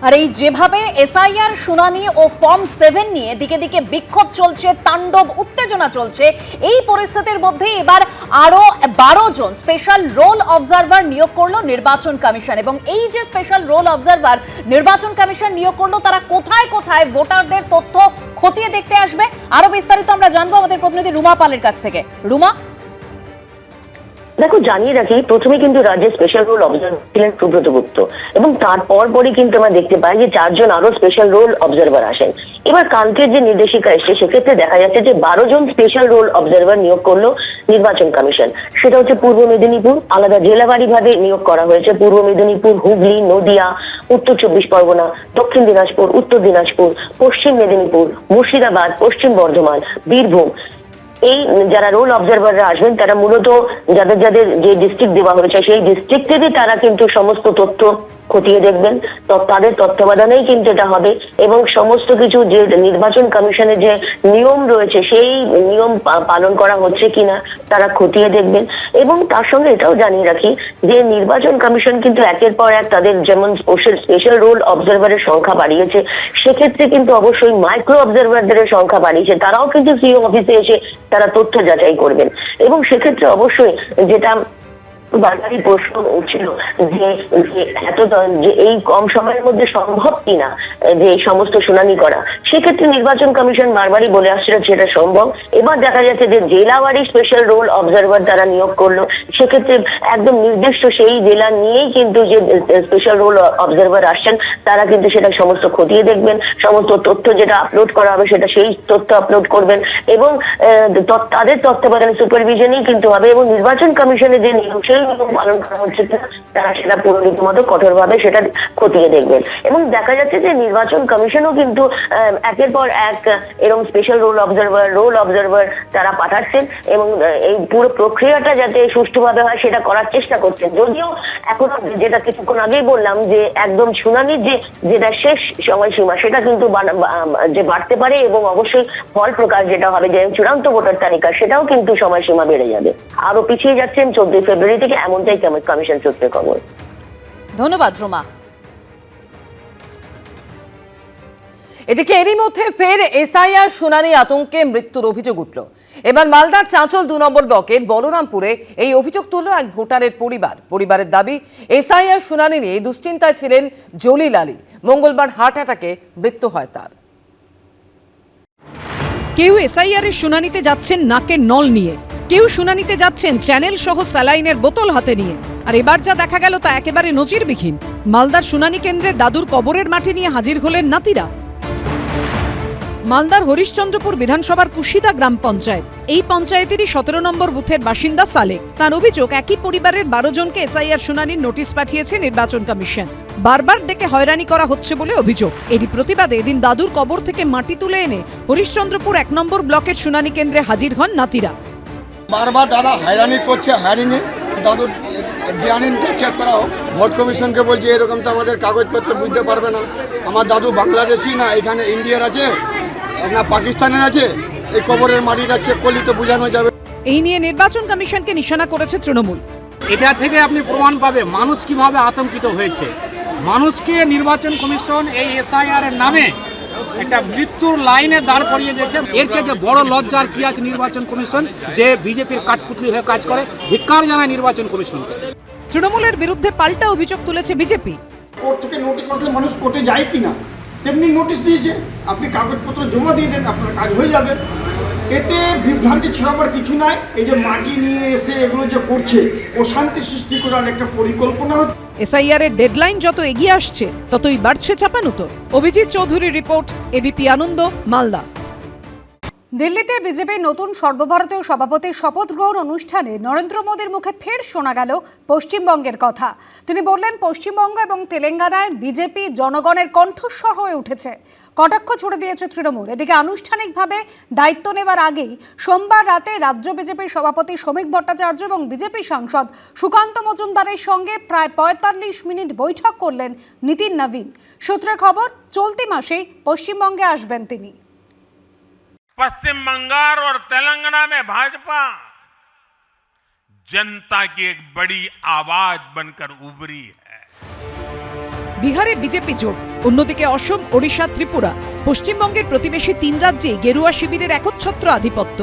আর এই যেভাবে এসআইআর শুনানি ও ফর্ম 7 নিয়ে দিকে দিকে বিক্ষোভ চলছে, তাণ্ডব উত্তেজনা চলছে, এই পরিস্থিতির মধ্যে এবার আরো 12 জন স্পেশাল রোল অবজারভার নিয়োগ করলো নির্বাচন কমিশন। এবং এই যে স্পেশাল রোল অবজারভার নির্বাচন কমিশন নিয়োগ করলো, তারা কোথায় কোথায় ভোটারদের তথ্য খতিয়ে দেখতে আসবে, আরো বিস্তারিত আমরা জানবো আমাদের প্রতিনিধি রুমা পালের কাছ থেকে। রুমা, দেখো, জানিয়ে রাখি, প্রথমে কিন্তু রাজ্যের স্পেশাল রোল অবজারভার ছিলেন সুব্রত গুপ্ত, এবং তারপর পরই কিন্তু আমরা দেখতে পাই যে 4 জন আরো স্পেশাল রোল অবজারভার আসেন। এবার কালকের যে নির্দেশিকা এসছে, সেক্ষেত্রে দেখা যাচ্ছে যে 12 জন স্পেশাল রোল অবজারভার নিয়োগ করলো নির্বাচন কমিশন। সেটা হচ্ছে পূর্ব মেদিনীপুর, আলাদা জেলাবাড়ি ভাবে নিয়োগ করা হয়েছে। পূর্ব মেদিনীপুর, হুগলি, নদিয়া, উত্তর 24 পরগনা, দক্ষিণ দিনাজপুর, উত্তর দিনাজপুর, পশ্চিম মেদিনীপুর, মুর্শিদাবাদ, পশ্চিম বর্ধমান, বীরভূম। এই যারা রোল অবজারভাররা আসবেন, তারা মূলত যাদের যাদের যে ডিস্ট্রিক্ট দেওয়া হয়েছে, সেই ডিস্ট্রিক্টেরই তারা কিন্তু সমস্ত তথ্য খতিয়ে দেখবেন। তাদের তত্ত্বাবধানেই কিন্তু এটা হবে, এবং সমস্ত কিছু যে নির্বাচন কমিশনের যে নিয়ম রয়েছে, সেই নিয়ম পালন করা হচ্ছে কিনা তারা খতিয়ে দেখবেন। এবং তার সঙ্গে এটাও জানিয়ে রাখি যে নির্বাচন কমিশন কিন্তু একের পর এক তাদের যেমন স্পেশাল রোল অবজারভারের সংখ্যা বাড়িয়েছে, সেক্ষেত্রে কিন্তু অবশ্যই মাইক্রো অবজারভারদের সংখ্যা বাড়িয়েছে। তারাও কিন্তু সিও অফিসে এসে তারা তথ্য যাচাই করবেন। এবং সেক্ষেত্রে অবশ্যই যেটা বারবারই প্রশ্ন উঠছিল যে এত যে এই কম সময়ের মধ্যে সম্ভব কিনা যে এই সমস্ত শুনানি করা, সেক্ষেত্রে নির্বাচন কমিশন বারবারই বলে আসছিল সেটা সম্ভব। এবার দেখা যাচ্ছে যে জেলাওয়ারি স্পেশাল রোল অবজারভার তারা নিয়োগ করলো, সেক্ষেত্রে একদম নির্দিষ্ট সেই জেলা নিয়েই কিন্তু যে স্পেশাল রোল অবজারভার আসছেন, তারা কিন্তু সেটা সমস্ত খতিয়ে দেখবেন। সমস্ত তথ্য যেটা আপলোড করা হবে, সেটা সেই তথ্য আপলোড করবেন, এবং তাদের তত্ত্বাবধানে সুপারভিশনেই কিন্তু হবে। এবং নির্বাচন কমিশনের যে নিয়ম, সেই নিয়ম পালন করা হচ্ছে কিনা তারা সেটা পুরো রীতিমতো কঠোরভাবে সেটা খতিয়ে দেখবেন। এবং দেখা যাচ্ছে যে নির্বাচন কমিশনও কিন্তু একের পর এক এরকম স্পেশাল রোল অবজারভার তারা পাঠাচ্ছেন, এবং এই পুরো প্রক্রিয়াটা যাতে সুষ্ঠুভাবে হয় সেটা করার চেষ্টা করছেন। যদিও এখন যেটা কিছুক্ষণ আগেই বললাম যে একদম শুনানির যেটা শেষ সময়সীমা, সেটা কিন্তু যে বাড়তে পারে, এবং অবশ্যই ফল প্রকাশ যেটা হবে, যে চূড়ান্ত ভোটার তালিকা, সেটাও কিন্তু সময়সীমা বেড়ে যাবে, আরো পিছিয়ে যাচ্ছেন 14 ফেব্রুয়ারি থেকে, এমনটাই কমিশন সূত্রে খবর। ধন্যবাদ রুমা। এদিকে এরই মধ্যে ফের এসআইআর শুনানি আতঙ্কে মৃত্যুর অভিযোগ উঠল। এবার মালদার চাঁচল 2 নম্বর ব্লকের বলরামপুরে এই অভিযোগ তুলল এক ভোটারের পরিবারের দাবি, এসআইআর শুনানি নিয়ে দুশ্চিন্তায় ছিলেন জলিল আলী। মঙ্গলবার হার্ট অ্যাটাকে মৃত্যু হয় তার। কেউ এসআইআর এর শুনানিতে যাচ্ছেন নাকের নল নিয়ে, কেউ শুনানিতে যাচ্ছেন চ্যানেল সহ স্যালাইনের বোতল হাতে নিয়ে। আর এবার যা দেখা গেল তা একেবারে নজিরবিহীন। মালদার শুনানি কেন্দ্রে দাদুর কবরের মাঠে নিয়ে হাজির হলেন নাতিরা। মালদার হরিশ্চন্দ্রপুর বিধানসভার কুশিদা গ্রাম পঞ্চায়েত, এই পঞ্চায়েতেরই 17 নম্বর বুথের বাসিন্দা সালেক। তার অভিযোগ, একই পরিবারের 12 জনকে এসআইআর শুনানির নোটিশ পাঠিয়েছে নির্বাচন কমিশন। বারবার ডেকে হয়রানি করা হচ্ছে বলে অভিযোগ। এরই প্রতিবাদে এদিন দাদুর কবর থেকে মাটি তুলে এনে হরিশ্চন্দ্রপুর 1 নম্বর ব্লকের শুনানি কেন্দ্রে হাজির হন নাতিরা। বারবার দাদা হয়রানি করছে, দাদুর ডিএনএ চেক করা হোক। ভোট কমিশনকে বলছে এরকম তো আমাদের কাগজপত্র বুঝতে পারবে না। আমার দাদু বাংলাদেশি না, এখানে ইন্ডিয়ার আছে না পাকিস্তানের আছে, এই কবরের মাটিটা চেক করলে তো বোঝানো যাবে। এই নিয়ে নির্বাচন কমিশনকে নিশানা করেছে তৃণমূল। এটা থেকে আপনি প্রমাণ পাবে মানুষ কিভাবে আতঙ্কিত হয়েছে। মানুষকে নির্বাচন কমিশন এই এসআইআর এর নামে একটা মৃত্যুর লাইনে দাঁড় করিয়ে দিয়েছে। এর থেকে বড় লজ্জার কি আছে নির্বাচন কমিশন, যে বিজেপির কাঠপুতলি হয়ে কাজ করে। ধিক্কার জানায় নির্বাচন কমিশন। তৃণমূলের বিরুদ্ধে পাল্টা অভিযোগ তুলেছে বিজেপি। কোর্ট থেকে নোটিশ আসলে মানুষ কোর্টে যায় কিনা, তেমনি নোটিশ দিয়েছে, আপনি কাগজপত্র জমা দিয়ে দেন, আপনার কাজ হয়ে যাবে। এতে বিভ্রান্তি ছড়াবার কিছু নাই। এই যে মাটি নিয়ে এসে এগুলো যে করছে, অশান্তি সৃষ্টি করার একটা পরিকল্পনা হচ্ছে। এসআইআর এর ডেডলাইন যত এগিয়ে আসছে, ততই বাড়ছে চাপানুতর। অভিজিৎ চৌধুরীর রিপোর্ট, এবিপি আনন্দ, মালদা। দিল্লিতে বিজেপির নতুন সর্বভারতীয় সভাপতির শপথ গ্রহণ অনুষ্ঠানে নরেন্দ্র মোদীর মুখে ফের শোনা গেল পশ্চিমবঙ্গের কথা। তিনি বললেন, পশ্চিমবঙ্গ এবং তেলেঙ্গানায় বিজেপি জনগণের কণ্ঠস্বর হয়ে উঠেছে। কটাক্ষ ছুড়ে দিয়েছে তৃণমূল। এদিকে আনুষ্ঠানিকভাবে দায়িত্ব নেওয়ার আগেই সোমবার রাতে রাজ্য বিজেপির সভাপতি শ্রমিক ভট্টাচার্য এবং বিজেপি সাংসদ সুকান্ত মজুমদারের সঙ্গে প্রায় 45 মিনিট বৈঠক করলেন নীতিন নবীন। সূত্রে খবর, চলতি মাসেই পশ্চিমবঙ্গে আসবেন তিনি। पश्चिम बंगाल और तेलंगाना में भाजपा जनता की एक बड़ी आवाज बनकर उभरी है। বিহারে বিজেপি জোট, অন্যদিকে অসম, ওড়িশা, ত্রিপুরা, পশ্চিমবঙ্গের প্রতিবেশী 3 রাজ্যে গেরুয়া শিবিরের একচ্ছত্র আধিপত্য।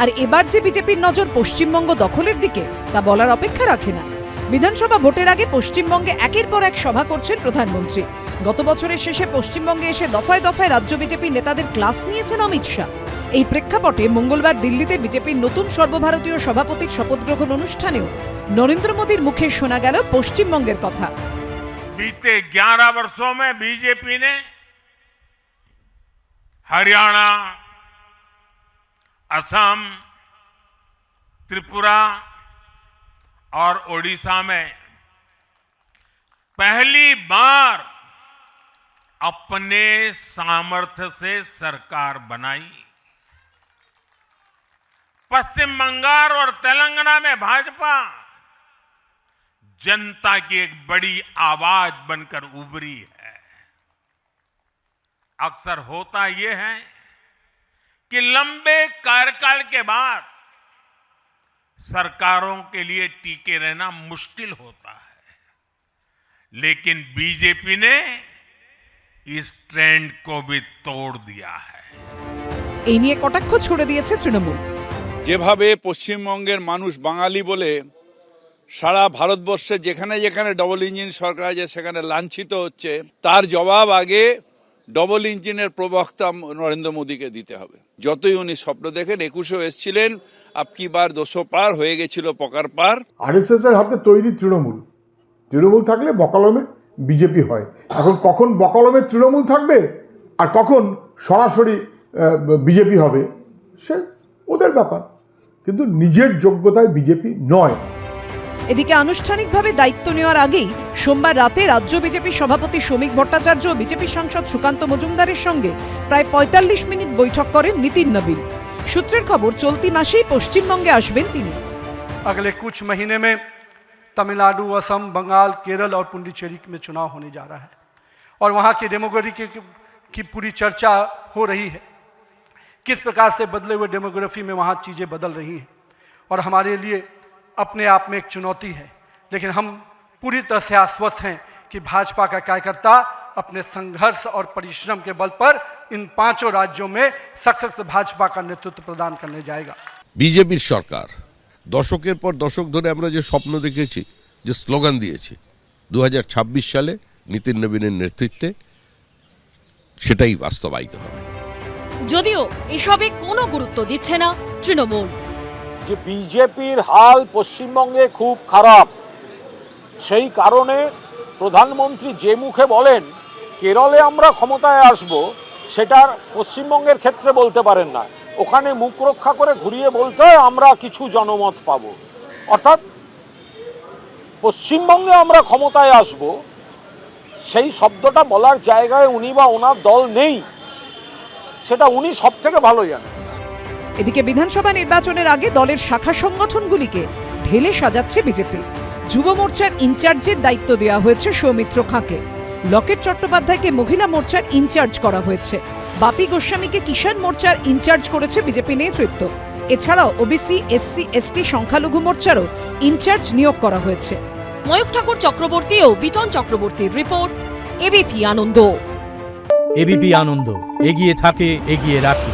আর এবার যে বিজেপির নজর পশ্চিমবঙ্গ দখলের দিকে তা বলার অপেক্ষা রাখে না। বিধানসভা ভোটের আগে পশ্চিমবঙ্গে একের পর এক সভা করছেন প্রধানমন্ত্রী। গত বছরের শেষে পশ্চিমবঙ্গে এসে দফায় দফায় রাজ্য বিজেপির নেতাদের ক্লাস নিয়েছেন অমিত শাহ। এই প্রেক্ষাপটে মঙ্গলবার দিল্লিতে বিজেপির নতুন সর্বভারতীয় সভাপতির শপথ গ্রহণ অনুষ্ঠানেও নরেন্দ্র মোদীর মুখে শোনা গেল পশ্চিমবঙ্গের কথা। बीते 11 वर्षों में बीजेपी ने हरियाणा, असम, त्रिपुरा और ओडिशा में पहली बार अपने सामर्थ्य से सरकार बनाई। पश्चिम बंगाल और तेलंगाना में भाजपा जनता की एक बड़ी आवाज बनकर उभरी है। अक्सर होता यह है कि लंबे कार्यकाल के बाद सरकारों के लिए टिके रहना मुश्किल होता है, लेकिन बीजेपी ने इस ट्रेंड को भी तोड़ दिया है। এই নিয়ে কটাক্ষ ছুড়ে দিয়েছে তৃণমূল। যেভাবে পশ্চিমবঙ্গের মানুষ বাঙালি বলে সারা ভারতবর্ষে যেখানে যেখানে ডবল ইঞ্জিন সরকার আছে সেখানে লাঞ্ছিত হচ্ছে, তার জবাব আগে ডবল ইঞ্জিনের প্রবক্তা নরেন্দ্র মোদীকে দিতে হবে। যতই উনি স্বপ্ন দেখেন, 21-এও এসেছিলেন, আপকি বার 200 পার হয়ে গেছিল পকার পার। আরএসএস এর হাতে তৈরি তৃণমূল থাকলে বকলমে বিজেপি হয়। এখন কখন বকলমে তৃণমূল থাকবে আর কখন সরাসরি বিজেপি হবে সে ওদের ব্যাপার, কিন্তু নিজের যোগ্যতায় বিজেপি নয়। এদিকে আনুষ্ঠানিকভাবে দায়িত্ব নেওয়ার আগেই সোমবার রাতে রাজ্য বিজেপি সভাপতি শ্রমিক ভট্টাচার্য ও বিজেপি সাংসদ সুকান্ত মজুমদারের সঙ্গে প্রায় 45 মিনিট বৈঠক করেন নীতিন নবীন। সূত্রের খবর, চলতি মাসেই পশ্চিমবঙ্গে আসবেন তিনি। अगले कुछ महीने में तमिलनाडु, असम, बंगाल, केरल और पुडुचेरी में चुनाव होने जा रहा है और वहाँ की डेमोग्राफी की पूरी चर्चा हो रही है। किस प्रकार से बदले हुए डेमोग्राफी में वहाँ चीज़ें बदल रही हैं और हमारे लिए अपने आप में एक चुनौती है, लेकिन हम पूरी तरह से आश्वस्त हैं कि भाजपा का कार्यकर्ता अपने संघर्ष और परिश्रम के बल पर इन 5 राज्यों में सशक्त भाजपा का नेतृत्व प्रदान करने जाएगा। বিজেপির সরকার দশকের পর দশক ধরে আমরা যে স্বপ্ন দেখেছি, যে স্লোগান দিয়েছি, 2026 সালে নীতিন নবীনের নেতৃত্বে সেটাই বাস্তবায়িত হবে। যদিও এসবে কোনো গুরুত্ব দিচ্ছে না তৃণমূল। যে বিজেপির হাল পশ্চিমবঙ্গে খুব খারাপ, সেই কারণে প্রধানমন্ত্রী যে মুখে বলেন কেরলে আমরা ক্ষমতায় আসব, সেটা পশ্চিমবঙ্গের ক্ষেত্রে বলতে পারেন না। ওখানে মুখ রক্ষা করে ঘুরিয়ে বলতে হয় আমরা কিছু জনমত পাব, অর্থাৎ পশ্চিমবঙ্গে আমরা ক্ষমতায় আসব সেই শব্দটা বলার জায়গায় উনি বা ওনার দল নেই, সেটা উনি সব থেকে ভালো জানেন। এদিকে বিধানসভা নির্বাচনের আগে দলের শাখা সংগঠনগুলিকে ঢেলে সাজাচ্ছে বিজেপি। যুব মোর্চার ইনচার্জের দায়িত্ব দেওয়া হয়েছে সৌমিত্র খাঁকে। লকেট চট্টোপাধ্যায়কে মহিলা মোর্চার ইনচার্জ করা হয়েছে। বাপি গোস্বামীকে কিষাণ মোর্চার ইনচার্জ করেছে বিজেপি নেতৃত্ব। এছাড়াও ওবিসি, এসসি, এসটি, সংখ্যালঘু মোর্চারও ইনচার্জ নিয়োগ করা হয়েছে। ময়ূক ঠাকুর চক্রবর্তী ও বিটন চক্রবর্তীর রিপোর্ট, এবিপি আনন্দ। এবিপি আনন্দ, এগিয়ে থাকে, এগিয়ে রাখে।